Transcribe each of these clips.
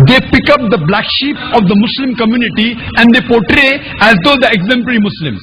they pick up the black sheep of the Muslim community and they portray as though the exemplary Muslims.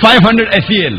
500 SEL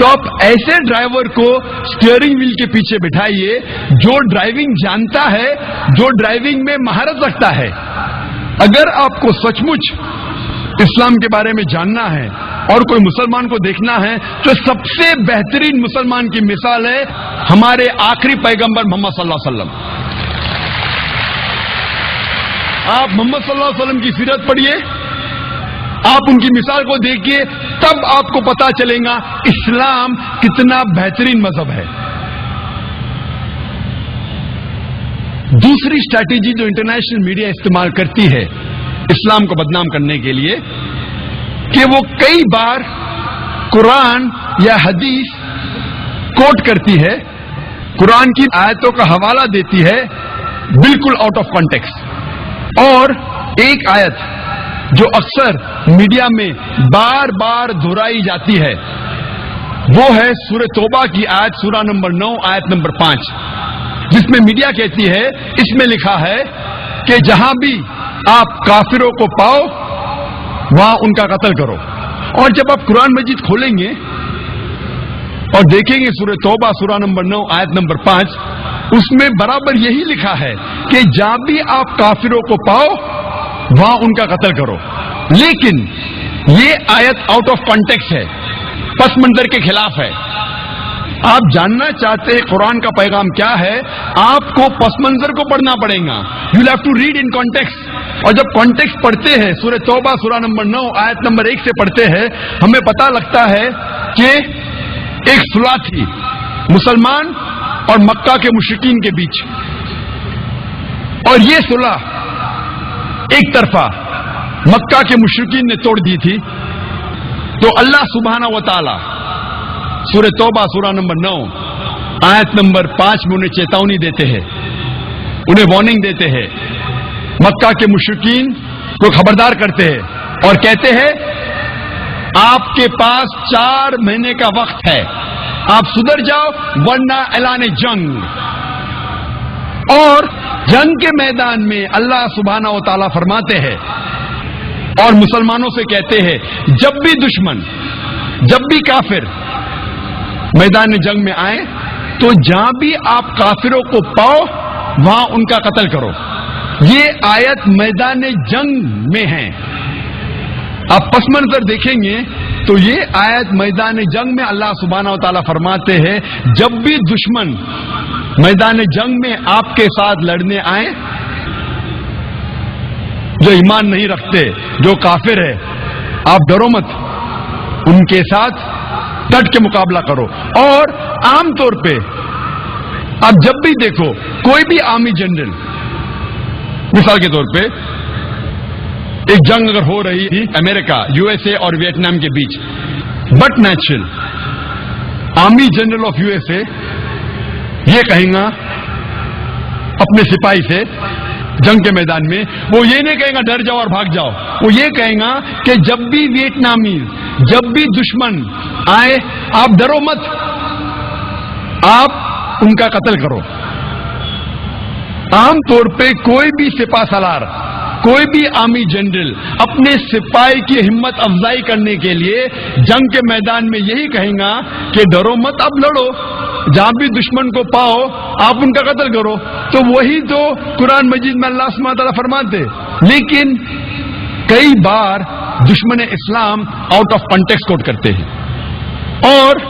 تو آپ ایسے driver کو steering wheel کے پیچھے بٹھائیے جو driving جانتا ہے، جو ڈرائیونگ میں مہارت رکھتا ہے. اگر آپ کو سچ مچ اسلام کے بارے میں جاننا ہے اور کوئی مسلمان کو دیکھنا ہے تو سب سے بہترین مسلمان کی مثال ہے ہمارے آخری پیغمبر محمد صلی اللہ علیہ وسلم. آپ محمد صلی اللہ علیہ وسلم کی سیرت پڑھیے، آپ ان کی مثال کو دیکھیے، تب آپ کو پتا چلے گا اسلام کتنا بہترین مذہب ہے. دوسری اسٹریٹجی جو انٹرنیشنل میڈیا استعمال کرتی ہے اسلام کو بدنام کرنے کے لیے کہ وہ کئی بار قرآن یا حدیث کوٹ کرتی ہے، قرآن کی آیتوں کا حوالہ دیتی ہے بالکل آؤٹ آف کانٹیکسٹ. اور ایک آیت جو اکثر میڈیا میں بار بار دہرائی جاتی ہے وہ ہے سورہ توبہ کی آیت، سورہ نمبر 9 آیت نمبر 5، جس میں میڈیا کہتی ہے، اس میں لکھا ہے کہ جہاں بھی آپ کافروں کو پاؤ وہاں ان کا قتل کرو. اور جب آپ قرآن مجید کھولیں گے اور دیکھیں گے سورہ توبہ سورہ نمبر 9 آیت نمبر 5، اس میں برابر یہی لکھا ہے کہ جہاں بھی آپ کافروں کو پاؤ وہاں ان کا قتل کرو. لیکن یہ آیت آؤٹ آف کانٹیکسٹ ہے، پس منظر کے خلاف ہے. آپ جاننا چاہتے ہیں قرآن کا پیغام کیا ہے، آپ کو پس منظر کو پڑھنا پڑے گا. You have to read in context. اور جب کانٹیکسٹ پڑھتے ہیں سورہ توبہ سورہ نمبر 9 آیت نمبر 1 سے پڑھتے ہیں، ہمیں پتا لگتا ہے کہ ایک صلح تھی مسلمان اور مکہ کے مشرکین کے بیچ، اور یہ صلح ایک طرفہ مکہ کے مشرکین نے توڑ دی تھی. تو اللہ سبحانہ و تعالی سورہ توبہ سورہ نمبر 9 آیت نمبر 5 میں انہیں چیتونی دیتے ہیں، انہیں وارننگ دیتے ہیں، مکہ کے مشرکین کو خبردار کرتے ہیں اور کہتے ہیں آپ کے پاس 4 مہینے کا وقت ہے، آپ سدھر جاؤ ورنہ اعلان جنگ. اور جنگ کے میدان میں اللہ سبحانہ و تعالیٰ فرماتے ہیں اور مسلمانوں سے کہتے ہیں جب بھی دشمن، جب بھی کافر میدان جنگ میں آئے تو جہاں بھی آپ کافروں کو پاؤ وہاں ان کا قتل کرو. یہ آیت میدان جنگ میں ہے. آپ پس منظر دیکھیں گے تو یہ آیت میدان جنگ میں اللہ سبحانہ و تعالیٰ فرماتے ہیں جب بھی دشمن میدان جنگ میں آپ کے ساتھ لڑنے آئے، جو ایمان نہیں رکھتے، جو کافر ہے، آپ ڈرو مت، ان کے ساتھ ڈٹ کے مقابلہ کرو. اور عام طور پہ آپ جب بھی دیکھو کوئی بھی آرمی جنرل، مثال کے طور پہ ایک جنگ اگر ہو رہی تھی امریکہ USA اور ویتنام کے بیچ، but natural army general of USA یہ کہیں گا اپنے سپاہی سے جنگ کے میدان میں، وہ یہ نہیں کہیں گا ڈر جاؤ اور بھاگ جاؤ، وہ یہ کہیں گا کہ جب بھی ویتنامی، جب بھی دشمن آئے آپ ڈرو مت، آپ ان کا قتل کرو. عام طور پہ کوئی بھی سپاہ سالار، کوئی بھی آرمی جنرل اپنے سپاہی کی ہمت افزائی کرنے کے لیے جنگ کے میدان میں یہی کہیں گا کہ ڈرو مت، اب لڑو، جہاں بھی دشمن کو پاؤ آپ ان کا قتل کرو. تو وہی تو قرآن مجید میں اللہ سبحانہ تعالیٰ فرماتے. لیکن کئی بار دشمن اسلام آؤٹ آف کانٹیکسٹ کوٹ کرتے ہیں. اور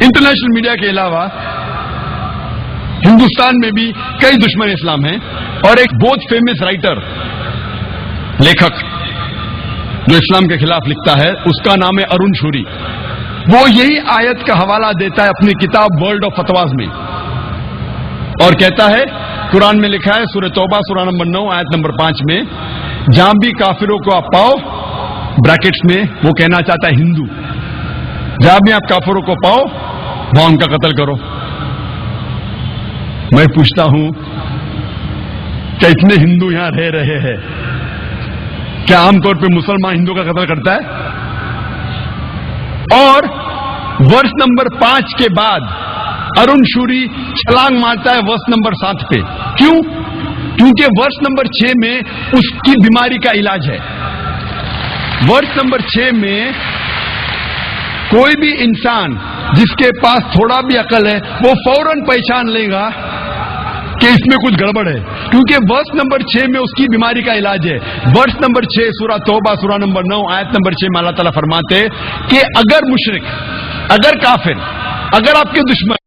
انٹرنیشنل میڈیا کے علاوہ ہندوستان میں بھی کئی دشمن اسلام ہیں، اور ایک بہت فیمس رائٹر، لیکھک جو اسلام کے خلاف لکھتا ہے، اس کا نام ہے ارون شوری. وہ یہی آیت کا حوالہ دیتا ہے اپنی کتاب ورلڈ آف فتواز میں، اور کہتا ہے قرآن میں لکھا ہے سورہ توبہ سورہ نمبر 9 آیت نمبر 5 میں، جہاں بھی کافروں کو آپ پاؤ، بریکٹس میں وہ کہنا چاہتا ہے ہندو، جہاں بھی آپ کافروں کو پاؤ وہاں ان کا قتل کرو. میں پوچھتا ہوں کیا اتنے ہندو یہاں رہ رہے ہیں، کیا عام طور پہ مسلمان ہندو کا قتل کرتا ہے؟ اور ورس نمبر 5 کے بعد ارون شوری چھلانگ مارتا ہے ورس نمبر 7 پہ. کیوں؟ کیونکہ ورس نمبر 6 میں اس کی بیماری کا علاج ہے. ورس نمبر 6 میں کوئی بھی انسان جس کے پاس تھوڑا بھی عقل ہے وہ فوراً پہچان لے گا کہ اس میں کچھ گڑبڑ ہے، کیونکہ ورس نمبر 6 میں اس کی بیماری کا علاج ہے۔ ورس نمبر 6 سورہ توبہ سورہ نمبر 9 آیت نمبر 6 میں اللہ تعالیٰ فرماتے کہ اگر مشرک، اگر کافر، اگر آپ کے دشمن